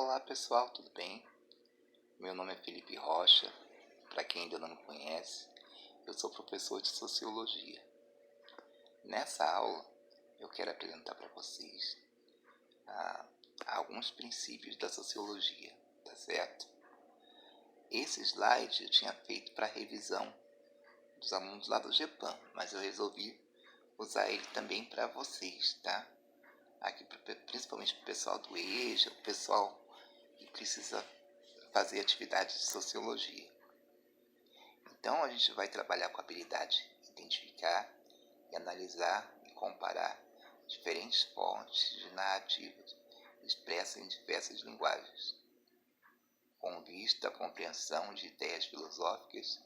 Olá pessoal, tudo bem? Meu nome é Felipe Rocha. Para quem ainda não me conhece, eu sou professor de Sociologia. Nessa aula, eu quero apresentar para vocês alguns princípios da Sociologia, tá certo? Esse slide eu tinha feito para revisão dos alunos lá do GEPAM, mas eu resolvi usar ele também para vocês, tá? Aqui, principalmente para o pessoal do EJA, o pessoal que precisa fazer atividades de Sociologia. Então, a gente vai trabalhar com a habilidade de identificar e analisar e comparar diferentes fontes de narrativas expressas em diversas linguagens, com vista à compreensão de ideias filosóficas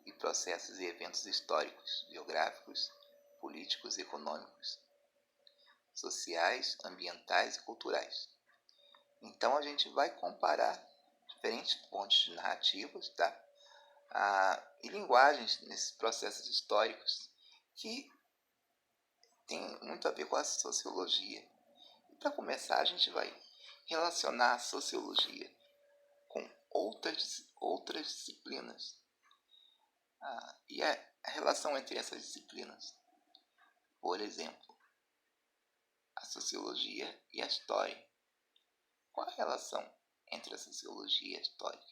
e processos e eventos históricos, geográficos, políticos, econômicos, sociais, ambientais e culturais. Então, a gente vai comparar diferentes fontes de narrativas, tá? E linguagens nesses processos históricos que tem muito a ver com a sociologia. E para começar, a gente vai relacionar a sociologia com outras disciplinas. E a relação entre essas disciplinas. Por exemplo, a sociologia e a história. Qual a relação entre a sociologia e a história?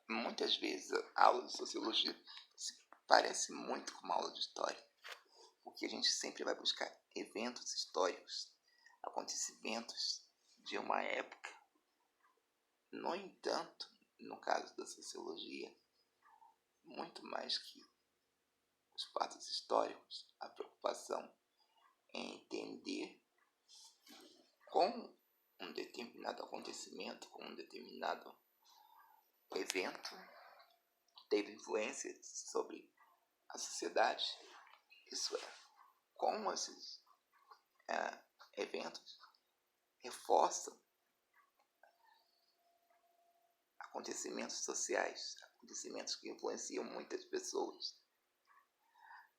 Muitas vezes a aula de sociologia se parece muito com uma aula de história, porque a gente sempre vai buscar eventos históricos, acontecimentos de uma época. No entanto, no caso da sociologia, muito mais que os fatos históricos, a preocupação em entender como um determinado acontecimento, como um determinado evento teve influência sobre a sociedade. Isso é, como esses eventos reforçam acontecimentos sociais, acontecimentos que influenciam muitas pessoas.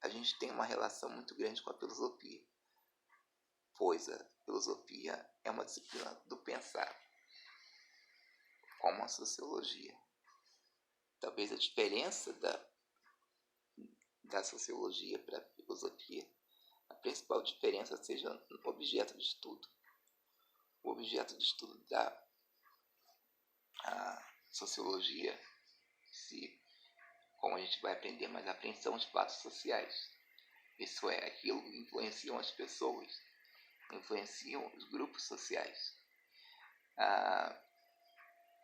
A gente tem uma relação muito grande com a filosofia, pois a filosofia é uma disciplina do pensar, como a sociologia. Talvez a diferença da sociologia para a filosofia, a principal diferença seja no objeto de estudo. O objeto de estudo da sociologia, como a gente vai aprender mais à frente, são os fatos sociais. Isso é, aquilo que influenciam as pessoas, influenciam os grupos sociais.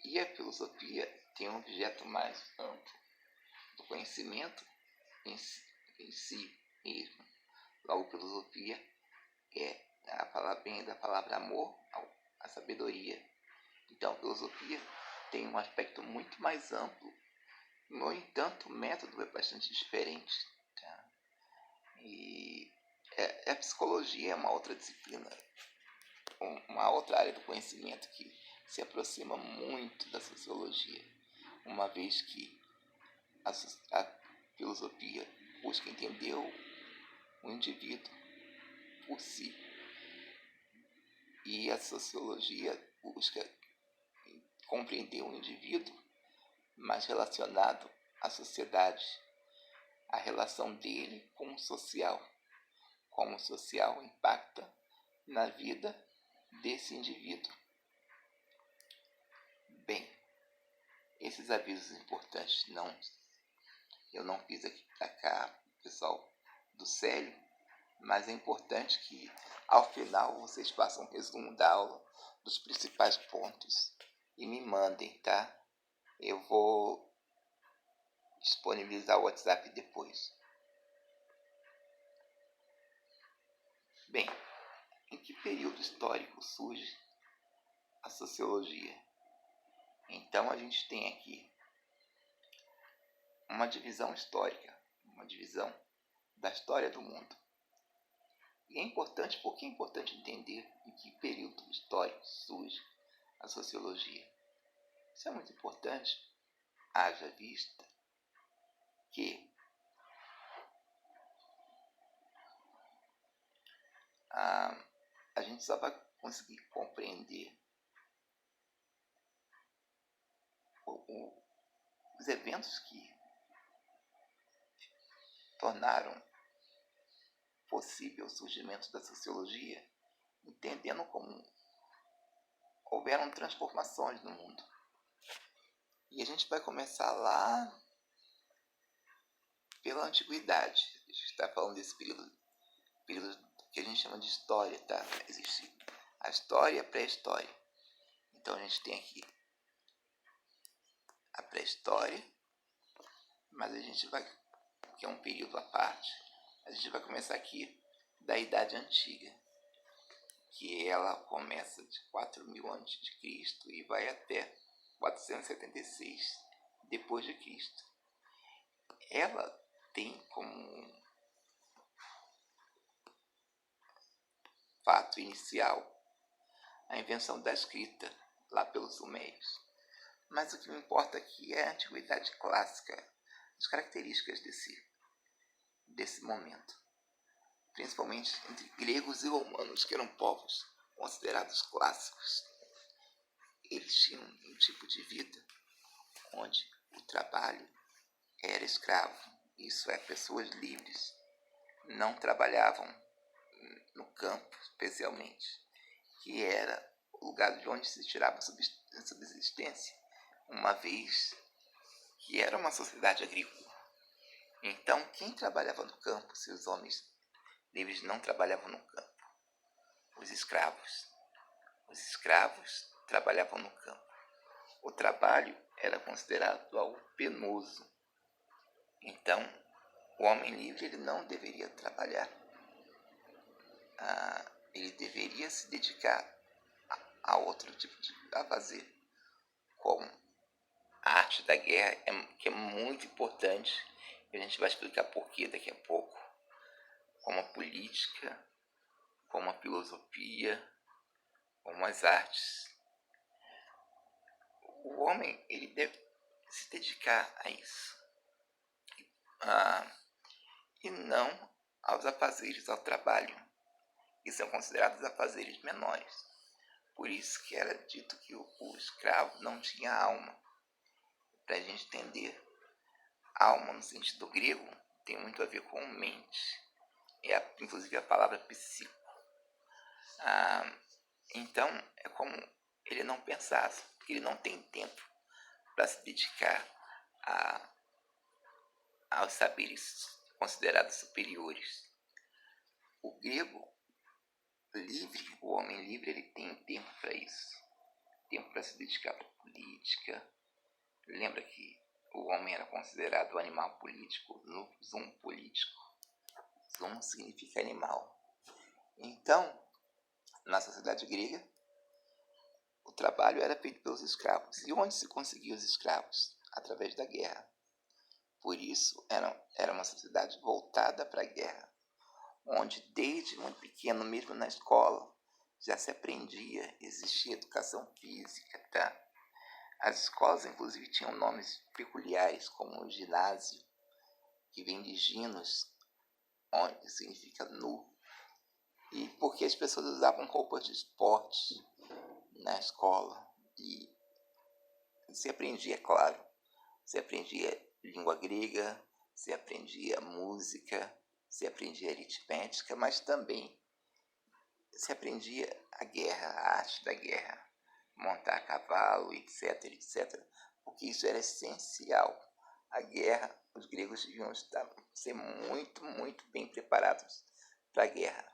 E a filosofia tem um objeto mais amplo do conhecimento em si mesmo. Logo, filosofia vem da palavra amor à sabedoria. Então, a filosofia tem um aspecto muito mais amplo. No entanto, o método é bastante diferente. Tá? E a psicologia é uma outra disciplina, uma outra área do conhecimento que se aproxima muito da sociologia, uma vez que a filosofia busca entender o indivíduo por si e a sociologia busca compreender o indivíduo mais relacionado à sociedade, a relação dele com o social, como o social impacta na vida desse indivíduo. Bem, esses avisos importantes eu não fiz aqui para cá, pessoal do Célio, mas é importante que ao final vocês façam um resumo da aula dos principais pontos e me mandem, tá? Eu vou disponibilizar o WhatsApp depois. Bem, em que período histórico surge a sociologia? Então a gente tem aqui uma divisão histórica, uma divisão da história do mundo. E é importante, porque é importante entender em que período histórico surge a sociologia. Isso é muito importante, haja vista que a gente só vai conseguir compreender os eventos que tornaram possível o surgimento da sociologia, entendendo como houveram transformações no mundo. E a gente vai começar lá pela antiguidade. A gente está falando desse período que a gente chama de história, tá? Existe a história e a pré-história. Então a gente tem aqui a pré-história, mas a gente vai, que é um período à parte, a gente vai começar aqui da Idade Antiga, que ela começa de 4.000 a.C. e vai até 476 depois de Cristo. Ela tem como fato inicial a invenção da escrita lá pelos sumérios. Mas o que me importa aqui é a antiguidade clássica, as características desse momento, principalmente entre gregos e romanos, que eram povos considerados clássicos. Eles tinham um tipo de vida onde o trabalho era escravo, isso é, pessoas livres não trabalhavam no campo, especialmente, que era o lugar de onde se tirava a subsistência, uma vez que era uma sociedade agrícola. Então, quem trabalhava no campo, se os homens livres não trabalhavam no campo? Os escravos. Os escravos trabalhavam no campo. O trabalho era considerado algo penoso. Então, o homem livre ele não deveria trabalhar. Ele deveria se dedicar a outro tipo de fazer, como a arte da guerra, que é muito importante, e a gente vai explicar por que daqui a pouco, como a política, como a filosofia, como as artes. O homem ele deve se dedicar a isso, e não aos afazeres, ao trabalho, que são considerados afazeres menores. Por isso que era dito que o escravo não tinha alma. Para a gente entender, alma no sentido grego tem muito a ver com mente, inclusive a palavra psico. Então é como ele não pensasse, porque ele não tem tempo para se dedicar aos saberes considerados superiores. O grego livre, o homem livre, ele tem tempo para isso, tempo para se dedicar para a política. Lembra que o homem era considerado animal político, no zoom político. Zoom significa animal. Então, na sociedade grega, o trabalho era feito pelos escravos. E onde se conseguia os escravos? Através da guerra. Por isso, era uma sociedade voltada para a guerra, onde desde muito pequeno, mesmo na escola, já se aprendia, existia educação física, tá? As escolas, inclusive, tinham nomes peculiares, como o ginásio, que vem de ginos, onde significa nu, e porque as pessoas usavam roupas de esporte na escola, e se aprendia, claro, se aprendia língua grega, se aprendia música, se aprendia aritmética, mas também se aprendia a guerra, a arte da guerra, montar a cavalo, etc, etc, porque isso era essencial. A guerra, os gregos deviam ser muito, muito bem preparados para a guerra.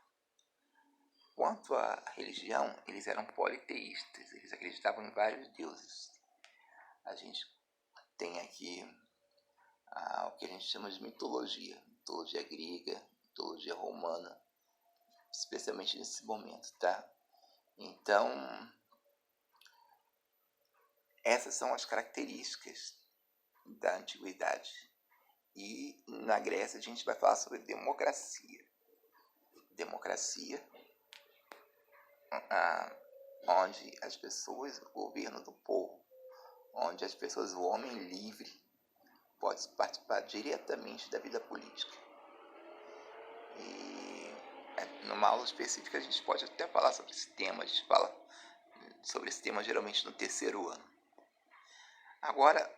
Quanto à religião, eles eram politeístas, eles acreditavam em vários deuses. A gente tem aqui o que a gente chama de mitologia grega, mitologia romana, especialmente nesse momento, tá? Então, essas são as características da antiguidade. E na Grécia a gente vai falar sobre democracia. Democracia, onde as pessoas, o governo do povo, onde as pessoas, o homem livre, pode participar diretamente da vida política. E numa aula específica a gente pode até falar sobre esse tema, a gente fala sobre esse tema geralmente no terceiro ano. Agora,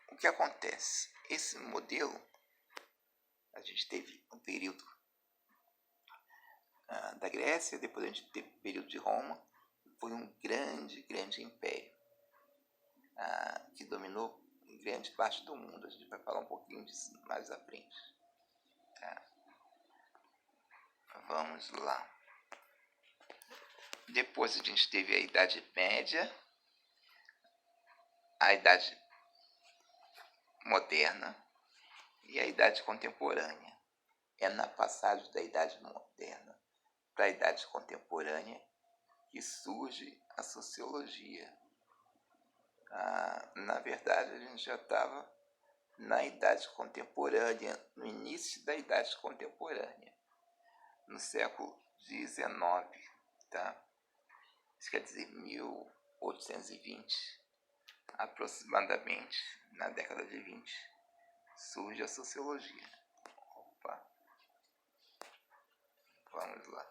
o que acontece? Esse modelo, a gente teve um período da Grécia, depois a gente teve o período de Roma, foi um grande império que dominou grande parte do mundo. A gente vai falar um pouquinho disso mais à frente. Vamos lá. Depois a gente teve a Idade Média, a Idade Moderna e a Idade Contemporânea. É na passagem da Idade Moderna para a Idade Contemporânea que surge a sociologia. Na verdade, a gente já estava na Idade Contemporânea, no início da Idade Contemporânea, no século XIX, tá? Isso quer dizer 1820, aproximadamente, na década de 20, surge a sociologia. Opa, vamos lá.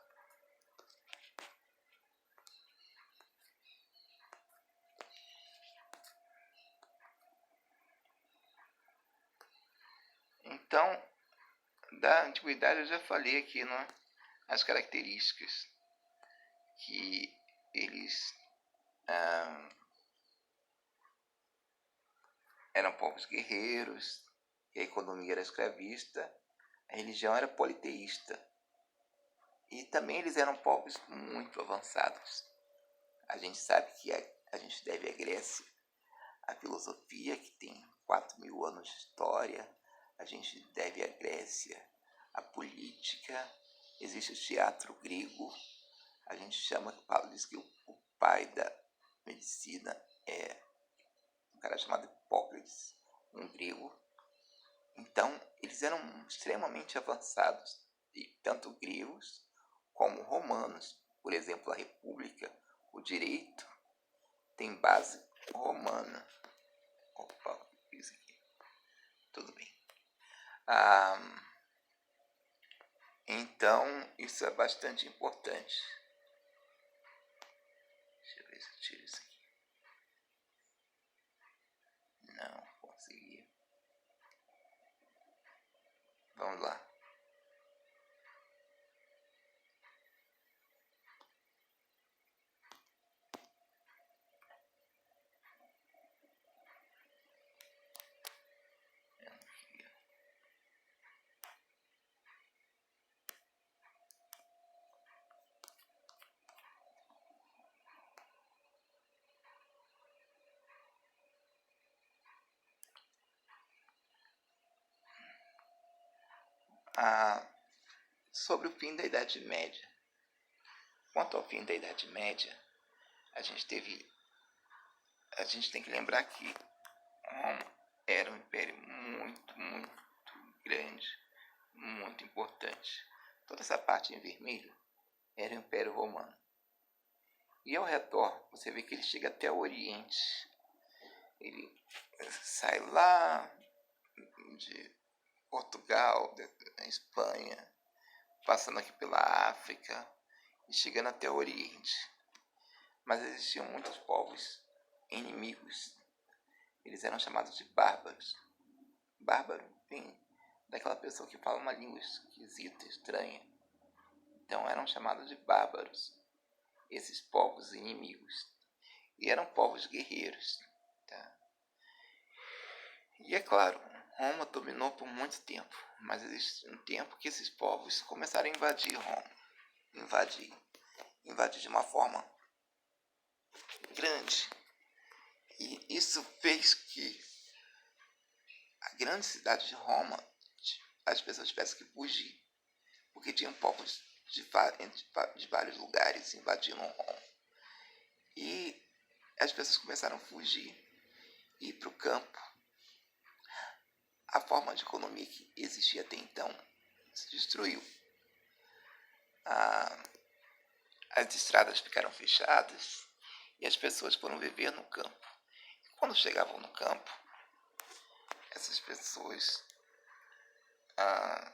Então, da antiguidade eu já falei aqui, não é? As características que eles eram povos guerreiros, que a economia era escravista, a religião era politeísta. E também eles eram povos muito avançados. A gente sabe que a gente deve à Grécia a filosofia, que tem 4.000 anos de história. A gente deve à Grécia a política. Existe o teatro grego. A gente diz que o pai da medicina é um cara chamado Hipócrates, um grego. Então, eles eram extremamente avançados, e tanto gregos como romanos. Por exemplo, a república, o direito, tem base romana. Opa, isso aqui. Tudo bem. Então, isso é bastante importante. Deixa eu ver se eu tiro isso aqui. Não consegui. Vamos lá. Sobre o fim da Idade Média. Quanto ao fim da Idade Média, a gente tem que lembrar que Roma era um império muito grande, muito importante. Toda essa parte em vermelho era o Império Romano. E ao redor, você vê que ele chega até o Oriente. Ele sai lá de Portugal, da Espanha, passando aqui pela África e chegando até o Oriente. Mas existiam muitos povos inimigos. Eles eram chamados de bárbaros. Bárbaro vem daquela pessoa que fala uma língua esquisita, estranha. Então eram chamados de bárbaros, esses povos inimigos. E eram povos guerreiros. Tá? E é claro, Roma dominou por muito tempo, mas existe um tempo que esses povos começaram a invadir Roma. Invadir de uma forma grande. E isso fez que a grande cidade de Roma, as pessoas tivessem que fugir, porque tinham povos de vários lugares invadindo Roma. E as pessoas começaram a fugir e ir para o campo. A forma de economia que existia até então se destruiu. As estradas ficaram fechadas e as pessoas foram viver no campo. E quando chegavam no campo, essas pessoas... a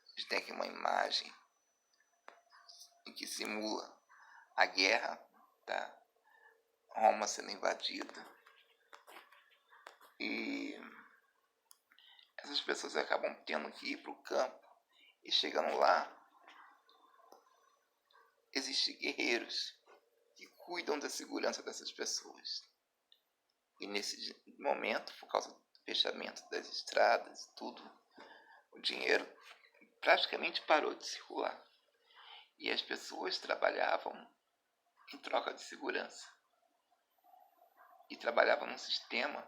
gente tem aqui uma imagem em que simula a guerra, tá? Roma sendo invadida. E essas pessoas acabam tendo que ir para o campo. E chegando lá, existem guerreiros que cuidam da segurança dessas pessoas. E nesse momento, por causa do fechamento das estradas e tudo, o dinheiro praticamente parou de circular. E as pessoas trabalhavam em troca de segurança. E trabalhavam num sistema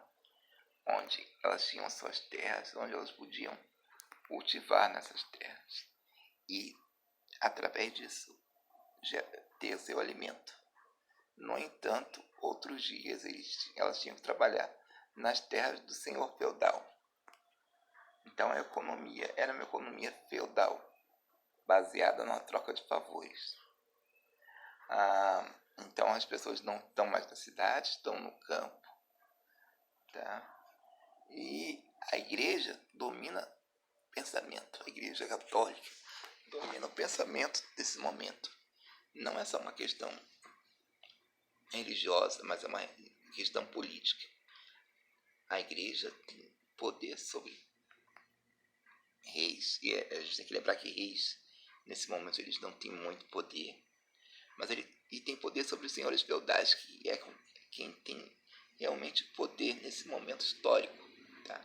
onde elas tinham suas terras, onde elas podiam cultivar nessas terras. E, através disso, ter o seu alimento. No entanto, outros dias elas tinham que trabalhar nas terras do senhor feudal. Então a economia era uma economia feudal, baseada na troca de favores. Então as pessoas não estão mais na cidade, estão no campo. Tá? E a igreja domina o pensamento, a igreja católica domina o pensamento desse momento. Não é só uma questão religiosa, mas é uma questão política. A igreja tem poder sobre reis, e a gente tem que lembrar que reis, nesse momento, eles não têm muito poder, mas ele tem poder sobre os senhores feudais, que é quem tem realmente poder nesse momento histórico. Tá?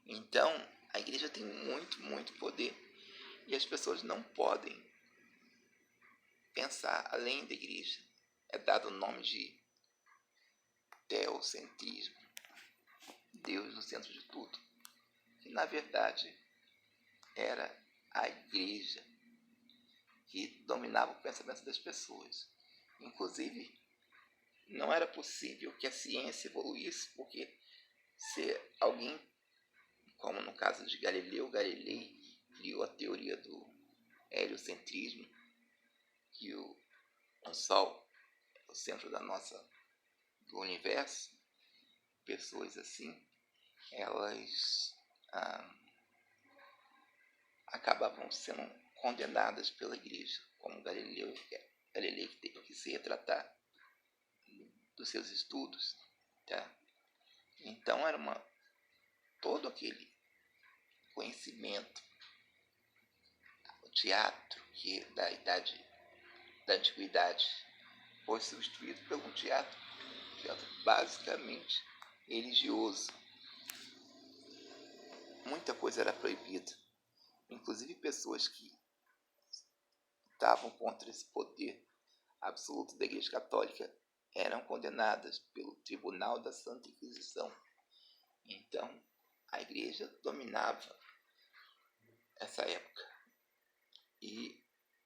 Então, a igreja tem muito poder, e as pessoas não podem pensar além da igreja. É dado o nome de teocentrismo, Deus no centro de tudo, que na verdade era a igreja que dominava o pensamento das pessoas. Inclusive, não era possível que a ciência evoluísse, porque se alguém, como no caso de Galileu Galilei, criou a teoria do heliocentrismo, que o Sol é o centro do universo, pessoas assim, elas acabavam sendo condenadas pela igreja, como Galilei que teve que se retratar dos seus estudos. Tá? Então era todo aquele conhecimento, o teatro que da antiguidade foi substituído por um teatro basicamente religioso. Muita coisa era proibida, inclusive pessoas que estavam contra esse poder absoluto da Igreja Católica eram condenadas pelo Tribunal da Santa Inquisição. Então, a Igreja dominava essa época e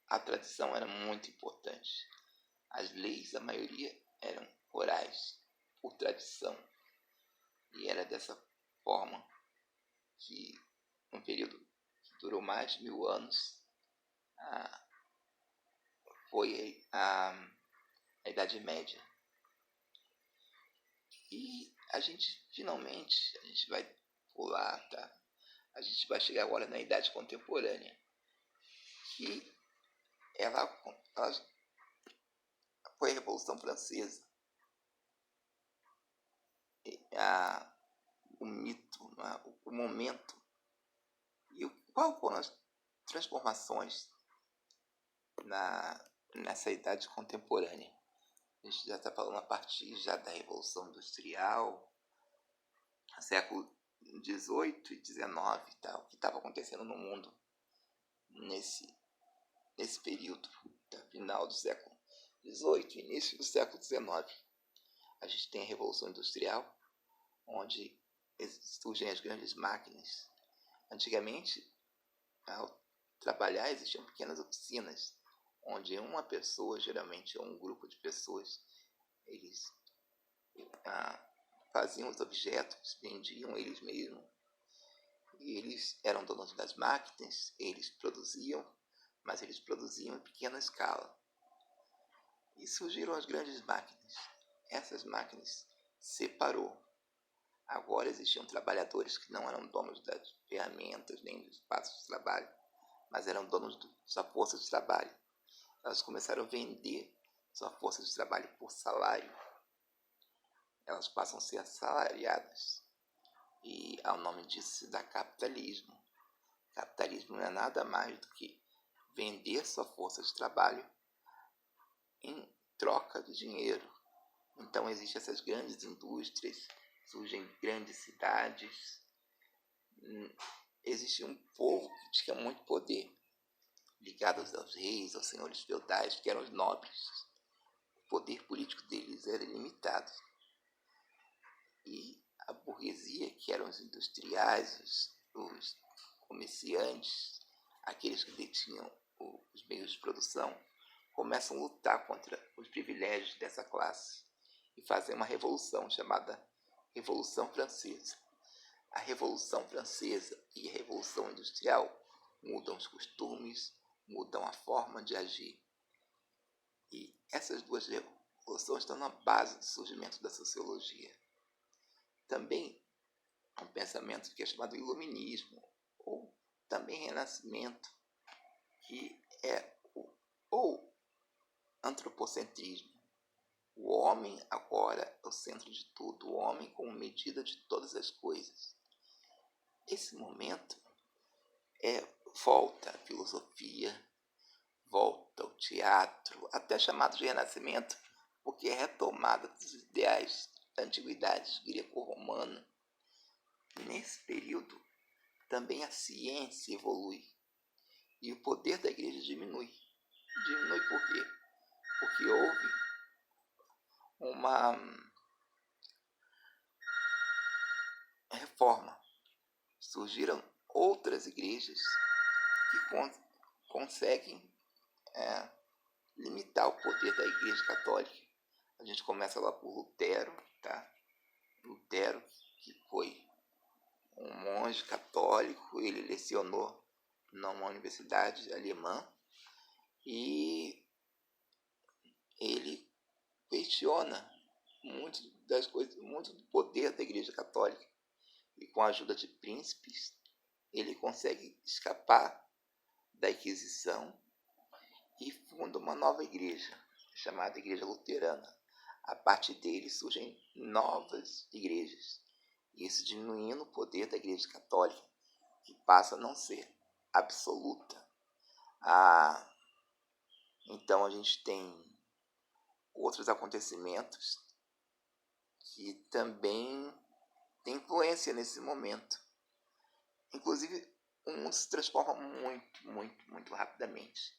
a tradição era muito importante. As leis, a maioria, eram orais, por tradição, e era dessa forma que, um período que durou mais de 1000 anos, foi a Idade Média. E a gente vai pular, tá? A gente vai chegar agora na Idade Contemporânea, que ela foi a Revolução Francesa. O mito, né? O momento. E qual foram as transformações nessa Idade Contemporânea? A gente já está falando a partir já da Revolução Industrial, século XVIII e XIX, tá? O que estava acontecendo no mundo nesse período, tá? Final do século XVIII e início do século XIX. A gente tem a Revolução Industrial, onde surgem as grandes máquinas. Antigamente, ao trabalhar, existiam pequenas oficinas, onde uma pessoa, geralmente, ou um grupo de pessoas, eles faziam os objetos, vendiam eles mesmos, e eles eram donos das máquinas, eles produziam, mas eles produziam em pequena escala. E surgiram as grandes máquinas. Essas máquinas separou. Agora existiam trabalhadores que não eram donos das ferramentas nem dos espaços de trabalho, mas eram donos da força de trabalho. Elas começaram a vender sua força de trabalho por salário. Elas passam a ser assalariadas. E ao nome disso se dá capitalismo. Capitalismo não é nada mais do que vender sua força de trabalho em troca de dinheiro. Então existem essas grandes indústrias, surgem grandes cidades, existe um povo que tinha muito poder, ligados aos reis, aos senhores feudais, que eram os nobres. O poder político deles era ilimitado. E a burguesia, que eram os industriais, os comerciantes, aqueles que detinham os meios de produção, começam a lutar contra os privilégios dessa classe e fazem uma revolução chamada Revolução Francesa. A Revolução Francesa e a Revolução Industrial mudam os costumes, mudam a forma de agir. E essas duas revoluções estão na base do surgimento da sociologia. Também há um pensamento que é chamado iluminismo, ou também renascimento, que é o antropocentrismo. O homem agora é o centro de tudo, o homem como medida de todas as coisas. Esse momento volta a filosofia, volta ao teatro, até chamado de renascimento, porque é retomada dos ideais da antiguidade greco-romana. Nesse período, também a ciência evolui e o poder da igreja diminui. Diminui por quê? Porque houve uma reforma. Surgiram outras igrejas que conseguem limitar o poder da Igreja Católica. A gente começa lá por Lutero, tá? Lutero, que foi um monge católico, ele lecionou numa universidade alemã e ele questiona muito das coisas, muito do poder da Igreja Católica, e com a ajuda de príncipes ele consegue escapar da Inquisição e funda uma nova igreja, chamada Igreja Luterana. A partir dele surgem novas igrejas, isso diminuindo o poder da Igreja Católica, que passa a não ser absoluta. Então a gente tem outros acontecimentos que também têm influência nesse momento. Inclusive, o mundo se transforma muito rapidamente.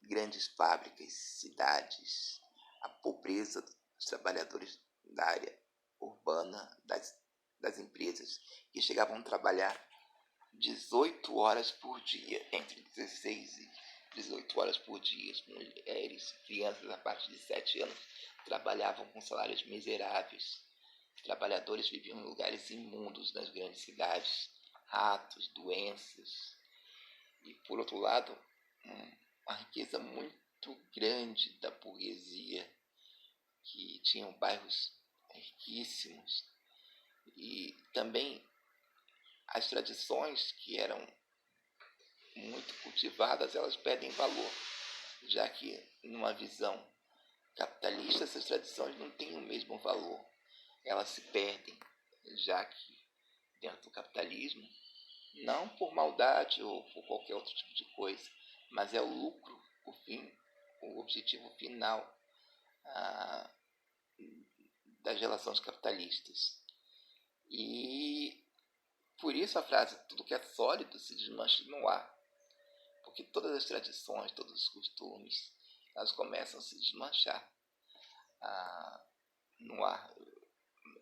Grandes fábricas, cidades, a pobreza dos trabalhadores da área urbana, das empresas, que chegavam a trabalhar 18 horas por dia, entre 16 e 18 horas por dia. Mulheres, crianças a partir de 7 anos trabalhavam com salários miseráveis. Trabalhadores viviam em lugares imundos nas grandes cidades, ratos, doenças. E, por outro lado, uma riqueza muito grande da burguesia, que tinham bairros riquíssimos. E também as tradições que eram muito cultivadas, elas perdem valor, já que numa visão capitalista essas tradições não têm o mesmo valor. Elas se perdem, já que dentro do capitalismo, não por maldade ou por qualquer outro tipo de coisa, mas é o lucro, o objetivo final das relações capitalistas. E por isso a frase, tudo que é sólido se desmancha no ar. Porque todas as tradições, todos os costumes, elas começam a se desmanchar no ar.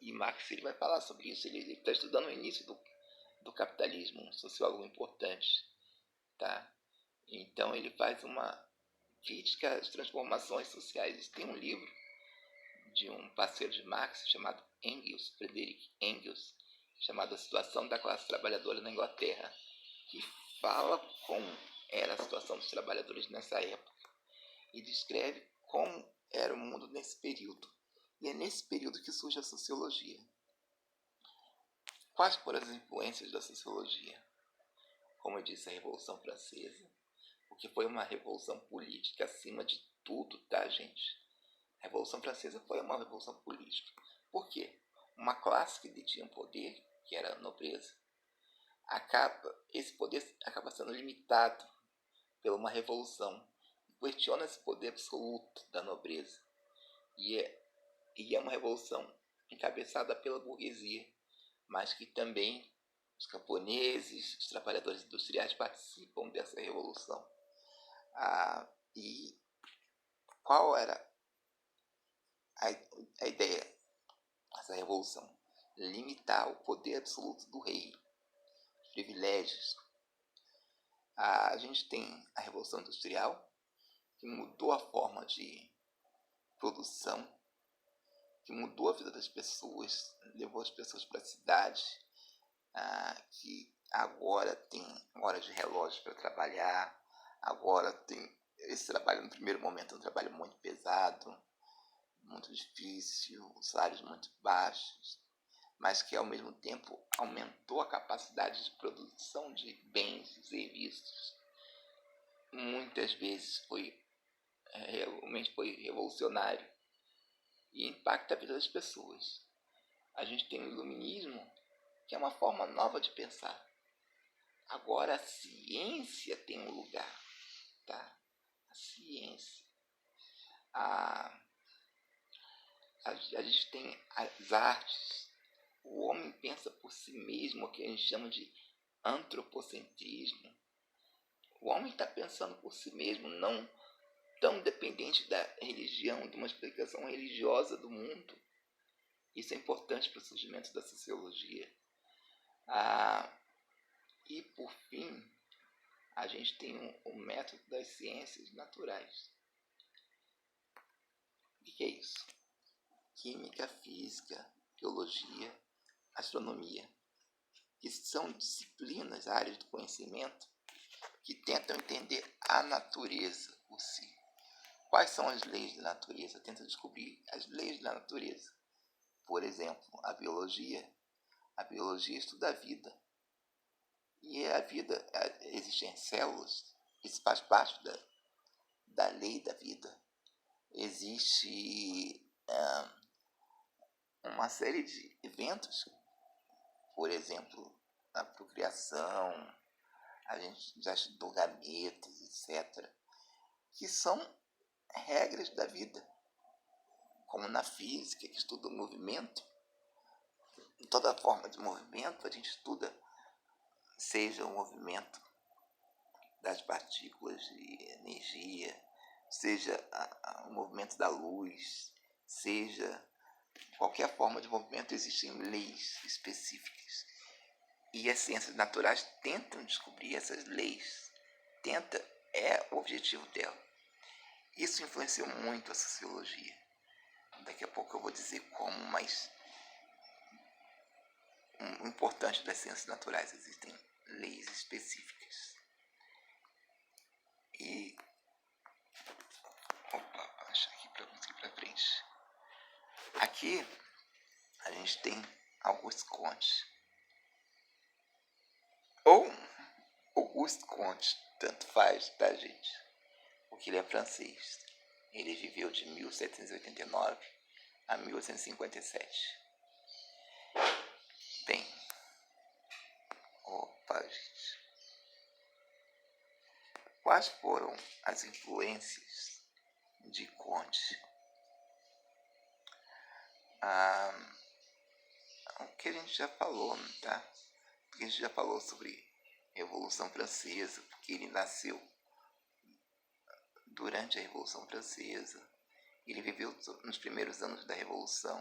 E Marx ele vai falar sobre isso. Ele está estudando o início do capitalismo, um sociólogo importante. Tá? Então ele faz uma crítica às transformações sociais. Tem um livro de um parceiro de Marx chamado Engels, Friedrich Engels, chamado A Situação da Classe Trabalhadora na Inglaterra, que fala como era a situação dos trabalhadores nessa época e descreve como era o mundo nesse período. E é nesse período que surge a sociologia. Quais foram as influências da sociologia? Como eu disse, a Revolução Francesa, porque foi uma revolução política acima de tudo, tá, gente? A Revolução Francesa foi uma revolução política. Por quê? Uma classe que detinha poder que era a nobreza, esse poder acaba sendo limitado por uma revolução. Questiona esse poder absoluto da nobreza. E é uma revolução encabeçada pela burguesia, mas que também os camponeses, os trabalhadores industriais participam dessa revolução. E qual era a ideia dessa revolução? Limitar o poder absoluto do rei, os privilégios. A gente tem a Revolução Industrial, que mudou a forma de produção, que mudou a vida das pessoas, levou as pessoas para a cidade, que agora tem hora de relógio para trabalhar, agora tem esse trabalho no primeiro momento é um trabalho muito pesado, muito difícil, salários muito baixos, mas que ao mesmo tempo aumentou a capacidade de produção de bens e serviços. Muitas vezes realmente foi revolucionário e impacta a vida das pessoas. A gente tem o iluminismo, que é uma forma nova de pensar. Agora a ciência tem um lugar, tá? A ciência. A gente tem as artes. O homem pensa por si mesmo, o que a gente chama de antropocentrismo. O homem está pensando por si mesmo, não tão dependente da religião, de uma explicação religiosa do mundo. Isso é importante para o surgimento da sociologia. E, por fim, a gente tem o método das ciências naturais. O que é isso? Química, física, biologia, astronomia, que são disciplinas, áreas do conhecimento, que tentam entender a natureza por si. Quais são as leis da natureza? Tenta descobrir as leis da natureza. Por exemplo, a biologia. A biologia estuda a vida. E a vida, existem células, isso faz parte da lei da vida. Existe uma série de eventos, por exemplo, a procriação, a gente já estudou gametas, etc., que são regras da vida, como na física, que estuda o movimento. Em toda forma de movimento, a gente estuda, seja o movimento das partículas de energia, seja o movimento da luz, seja qualquer forma de movimento, existem leis específicas. E as ciências naturais tentam descobrir essas leis. É o objetivo dela. Isso influenciou muito a sociologia. Daqui a pouco eu vou dizer como, mas o importante das ciências naturais, existem leis específicas. E acho aqui para conseguir para frente. Aqui a gente tem Auguste Comte. Ou Auguste Comte, tanto faz, tá, gente? Porque ele é francês. Ele viveu de 1789 a 1857. Bem, gente. Quais foram as influências de Comte? O que a gente já falou, tá? Porque a gente já falou sobre Revolução Francesa, porque ele nasceu durante a Revolução Francesa. Ele viveu nos primeiros anos da Revolução.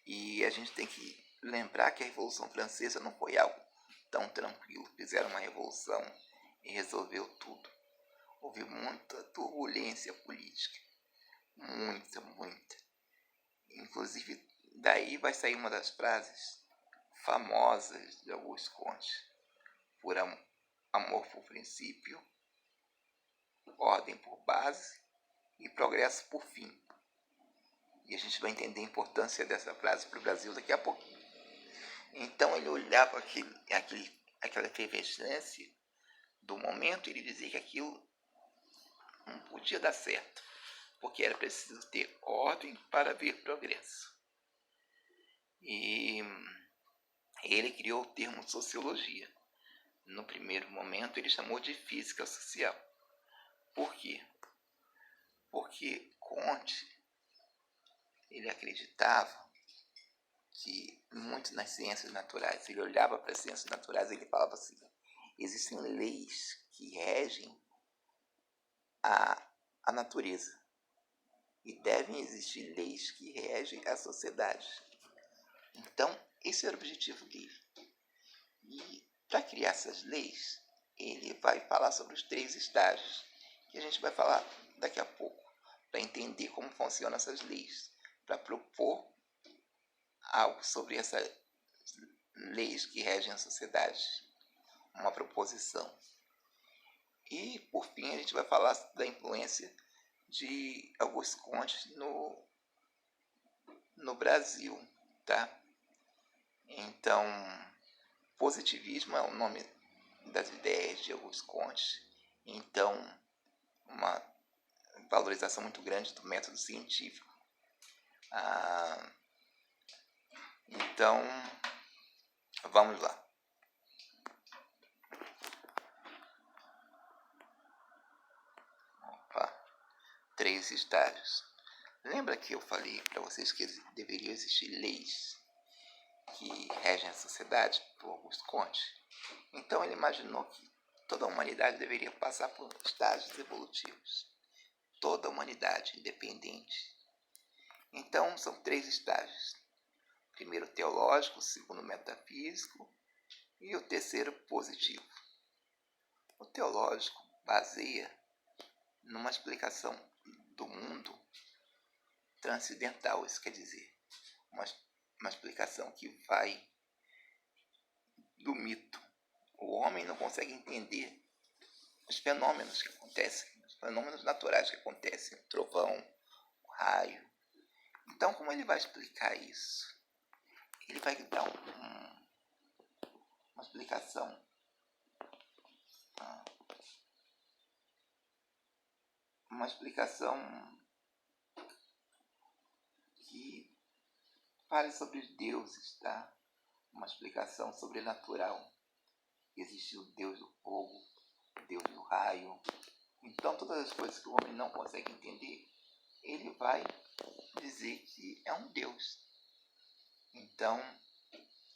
E a gente tem que lembrar que a Revolução Francesa não foi algo tão tranquilo. Fizeram uma revolução e resolveu tudo. Houve muita turbulência política. Muita. Inclusive, daí vai sair uma das frases famosas de Auguste Comte: por amor por princípio, ordem por base e progresso por fim. E a gente vai entender a importância dessa frase para o Brasil daqui a pouquinho. Então ele olhava aquela efervescência do momento e ele dizia que aquilo não podia dar certo, porque era preciso ter ordem para ver progresso. E ele criou o termo sociologia. No primeiro momento, ele chamou de física social. Por quê? Porque Comte, ele acreditava que muito nas ciências naturais, ele olhava para as ciências naturais e ele falava assim, existem leis que regem a natureza e devem existir leis que regem a sociedade. Então, esse era o objetivo dele. E para criar essas leis, ele vai falar sobre os 3 estágios, que a gente vai falar daqui a pouco, para entender como funcionam essas leis, para propor algo sobre essas leis que regem a sociedade, uma proposição. E, por fim, a gente vai falar da influência de Auguste Comte no Brasil, tá? Então, positivismo é o nome das ideias de Auguste Comte. Então, uma valorização muito grande do método científico. Então, vamos lá. Opa, 3 estágios. Lembra que eu falei para vocês que deveriam existir leis que regem a sociedade por Auguste Comte? Então ele imaginou que toda a humanidade deveria passar por estágios evolutivos. Toda a humanidade, independente. Então são 3 estágios. O primeiro teológico, o segundo metafísico e o terceiro positivo. O teológico baseia numa explicação do mundo transcendental, isso quer dizer, uma explicação que vai do mito. O homem não consegue entender os fenômenos que acontecem, os fenômenos naturais que acontecem, o trovão, o raio. Então, como ele vai explicar isso? Ele vai dar uma explicação que fale sobre os deuses, tá? Uma explicação sobrenatural. Existe o Deus do fogo, o Deus do raio. Então, todas as coisas que o homem não consegue entender, ele vai dizer que é um Deus. Então,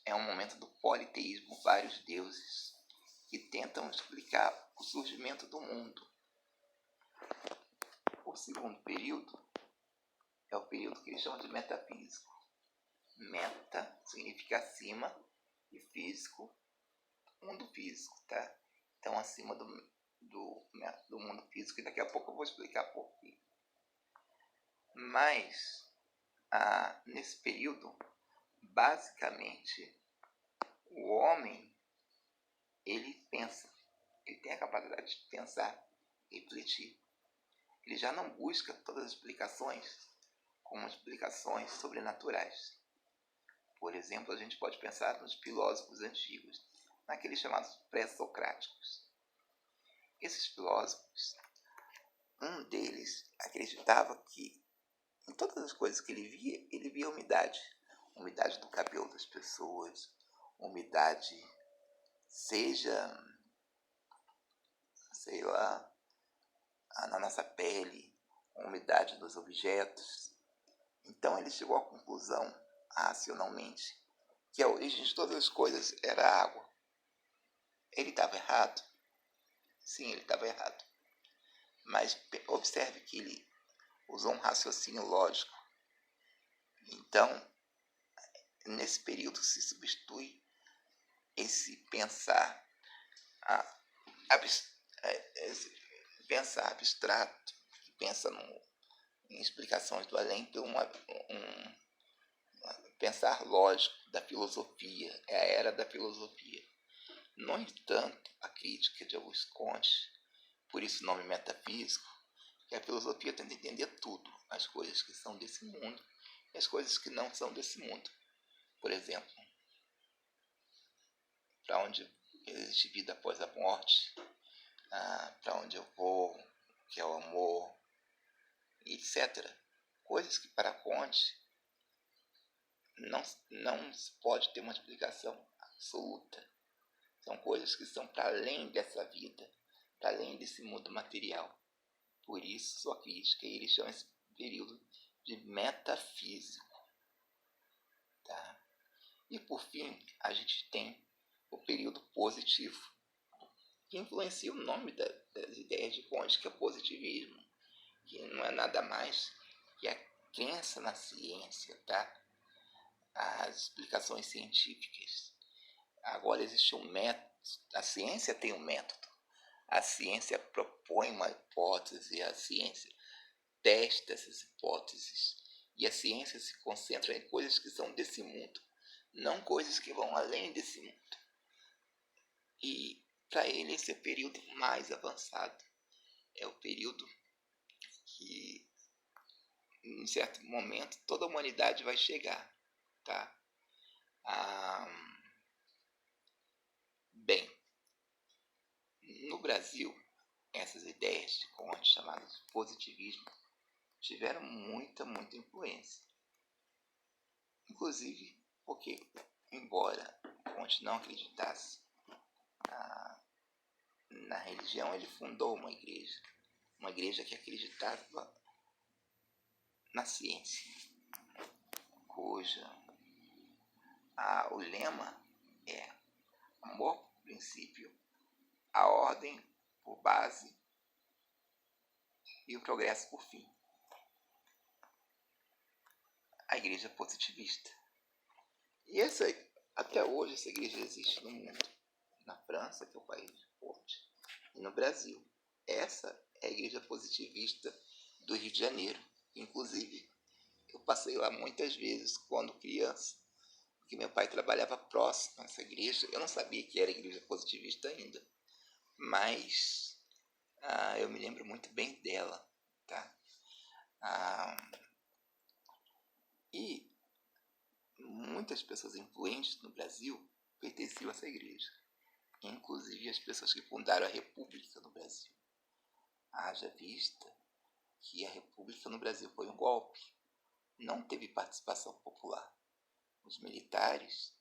é um momento do politeísmo, vários deuses que tentam explicar o surgimento do mundo. O segundo período é o período que eles chamam de metafísico. Meta significa acima e físico, mundo físico, tá? Então, acima do mundo físico, e daqui a pouco eu vou explicar por quê. Mas, nesse período, basicamente, o homem, ele pensa, ele tem a capacidade de pensar, refletir. Ele já não busca todas as explicações como explicações sobrenaturais. Por exemplo, a gente pode pensar nos filósofos antigos, naqueles chamados pré-socráticos. Esses filósofos, um deles acreditava que em todas as coisas que ele via umidade. Umidade do cabelo das pessoas, umidade, seja, sei lá, na nossa pele, umidade dos objetos. Então ele chegou à conclusão, racionalmente, que a origem de todas as coisas era a água. Ele estava errado? Sim, ele estava errado. Mas observe que ele usou um raciocínio lógico. Então, nesse período se substitui esse pensar esse pensar abstrato, que pensa em explicações do além, por um pensar lógico da filosofia. É a era da filosofia. No entanto, a crítica de Auguste Comte, por isso o nome metafísico, que a filosofia tenta entender tudo, as coisas que são desse mundo e as coisas que não são desse mundo. Por exemplo, para onde existe vida após a morte, para onde eu vou, o que é o amor, etc. Coisas que para Comte não se pode ter uma explicação absoluta. São coisas que estão para além dessa vida, para além desse mundo material. Por isso, sua crítica, ele chama esse período de metafísico. Tá? E por fim, a gente tem o período positivo, que influencia o nome das ideias de Kant, que é o positivismo, que não é nada mais que a crença na ciência, tá? As explicações científicas. Agora existe um método, a ciência tem um método, a ciência propõe uma hipótese, a ciência testa essas hipóteses, e a ciência se concentra em coisas que são desse mundo, não coisas que vão além desse mundo. E para ele esse é o período mais avançado, é o período que em certo momento toda a humanidade vai chegar, tá? Bem, no Brasil, essas ideias de Kant, chamadas de positivismo, tiveram muita influência. Inclusive porque, embora Kant não acreditasse na religião, ele fundou uma igreja que acreditava na ciência, cuja o lema é amor por princípio, a ordem por base e o progresso por fim. A igreja positivista. E até hoje essa igreja existe no mundo. Na França, que é o país forte, e no Brasil. Essa é a igreja positivista do Rio de Janeiro. Inclusive, eu passei lá muitas vezes quando criança, porque meu pai trabalhava próximo a essa igreja. Eu não sabia que era igreja positivista ainda, mas eu me lembro muito bem dela, tá? E muitas pessoas influentes no Brasil pertenciam a essa igreja, inclusive as pessoas que fundaram a República no Brasil. Haja vista que a República no Brasil foi um golpe, não teve participação popular. Os militares,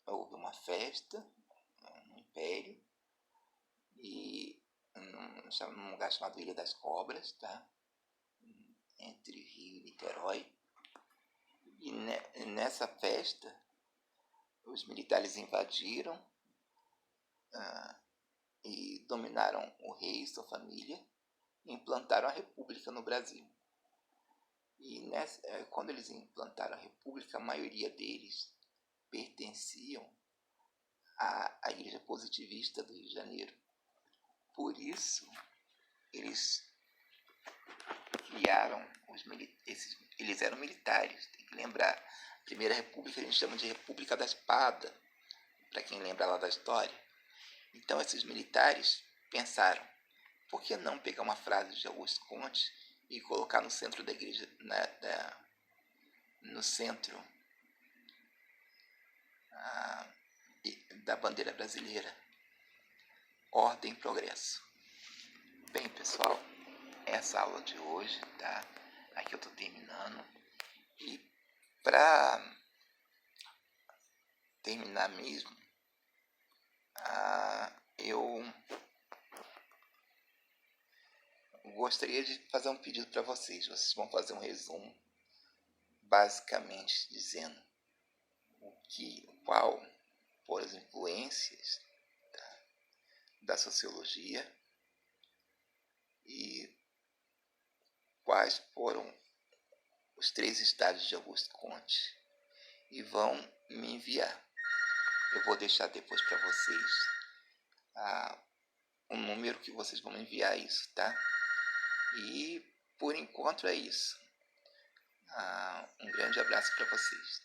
houve uma festa no Império, e num lugar chamado Ilha das Cobras, tá? Entre Rio e Niterói. E nessa festa, os militares invadiram e dominaram o rei e sua família e implantaram a República no Brasil. E quando eles implantaram a República, a maioria deles pertenciam à Igreja Positivista do Rio de Janeiro. Por isso, eles criaram eles eram militares, tem que lembrar. A Primeira República a gente chama de República da Espada, para quem lembra lá da história. Então esses militares pensaram, por que não pegar uma frase de Augusto Comte e colocar no centro da igreja, no centro da bandeira brasileira? Ordem e progresso. Bem, pessoal, essa aula de hoje, tá? Aqui eu estou terminando. E para terminar mesmo, eu gostaria de fazer um pedido para vocês. Vocês vão fazer um resumo, basicamente dizendo qual foram as influências da sociologia e quais foram os 3 estágios de Augusto Comte, e vão me enviar. Eu vou deixar depois para vocês um número que vocês vão enviar isso, tá? E por enquanto é isso. Um grande abraço para vocês.